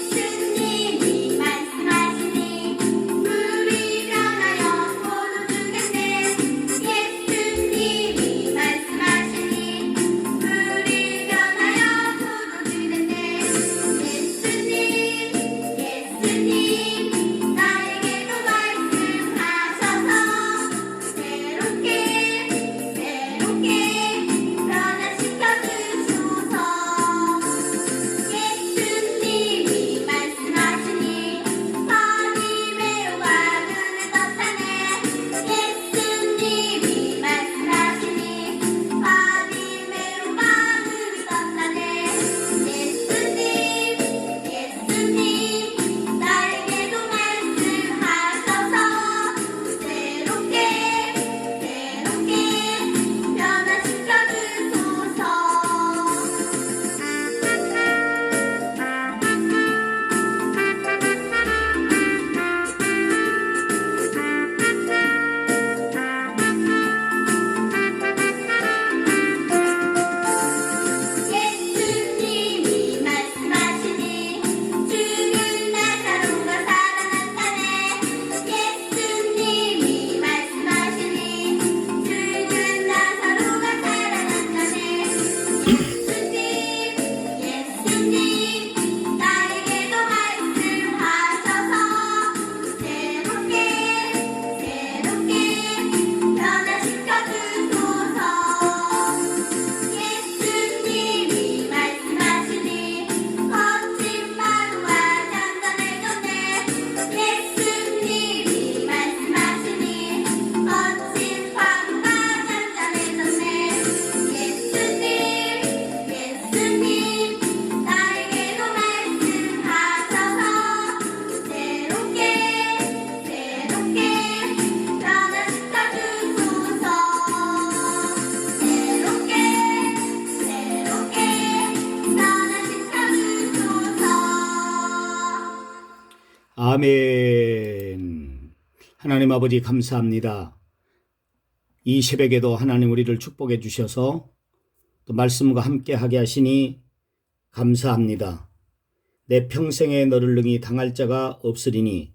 Speaker 4: 예수님이 말씀하시니 물이 변하여 포도 주겠네. 예수님이 말씀하시니 물이 변하여 포도 주겠네. 예수님 나에게도 말씀하셔서 새롭게 변화시켜 주소서. 예수님이 말씀하시니 밤이 매우가 눈을 떴다네. 예수님이 말씀하시니 밤이 매우가 눈을 떴다네. 예수님 나에게도 말씀하셔서 새롭게 변화시켜 주소서. 예수님이 말씀하시니 죽은 나사로가 살아났다네. 예수님이 말씀하시니 죽은 나사로가 살아났다네. 예수님 나에게도 말씀하셔서 새롭게 변화시켜 주소서. 예수님이 말씀하시니 거친 파도가 잔잔해졌네. 예수님이 말씀하시니 거친 파도가 잔잔해졌네. 예수님 나에게도 말씀하셔서 새롭게 변화시켜 주소서. 새롭게 변화시켜 주소서.
Speaker 1: 아멘. 하나님 아버지 감사합니다. 이 새벽에도 하나님 우리를 축복해 주셔서 또 말씀과 함께 하게 하시니 감사합니다. 내 평생에 너를 능히 당할 자가 없으리니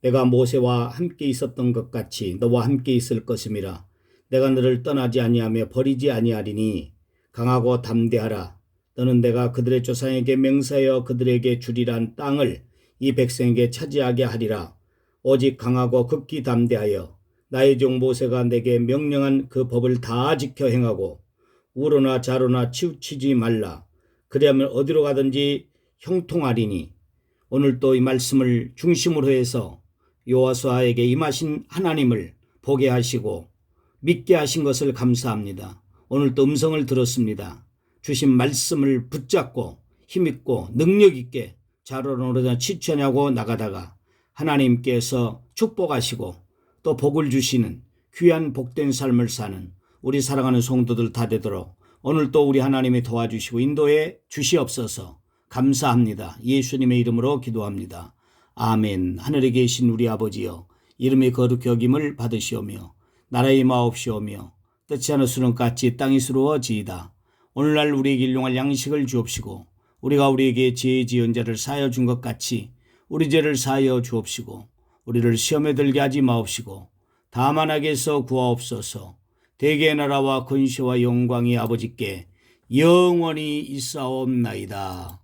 Speaker 1: 내가 모세와 함께 있었던 것 같이 너와 함께 있을 것임이라. 내가 너를 떠나지 아니하며 버리지 아니하리니 강하고 담대하라. 너는 내가 그들의 조상에게 맹세하여 그들에게 주리란 땅을 이 백성에게 차지하게 하리라. 오직 강하고 극히 담대하여 나의 종 모세가 내게 명령한 그 법을 다 지켜 행하고 우로나 좌로나 치우치지 말라. 그리하면 어디로 가든지 형통하리니. 오늘 또 이 말씀을 중심으로 해서 여호수아에게 임하신 하나님을 보게 하시고 믿게 하신 것을 감사합니다. 오늘 또 음성을 들었습니다. 주신 말씀을 붙잡고 힘있고 능력있게 좌로나 치천하고 나가다가 하나님께서 축복하시고 또 복을 주시는 귀한 복된 삶을 사는 우리 사랑하는 성도들 다 되도록 오늘 또 우리 하나님이 도와주시고 인도해 주시옵소서. 감사합니다. 예수님의 이름으로 기도합니다. 아멘. 하늘에 계신 우리 아버지여, 이름이 거룩히 여김을 받으시오며 나라의 임하옵시오며 뜻이 하늘수는 같이 땅이 이루어지이다. 오늘날 우리에게 일용할 양식을 주옵시고 우리가 우리에게 죄 지은 자를 사하여 준 것 같이 우리 죄를 사하여 주옵시고 우리를 시험에 들게 하지 마옵시고 다만 악에서 구하옵소서. 대개의 나라와 근시와 영광이 아버지께 영원히 있사옵나이다.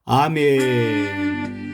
Speaker 1: 아멘.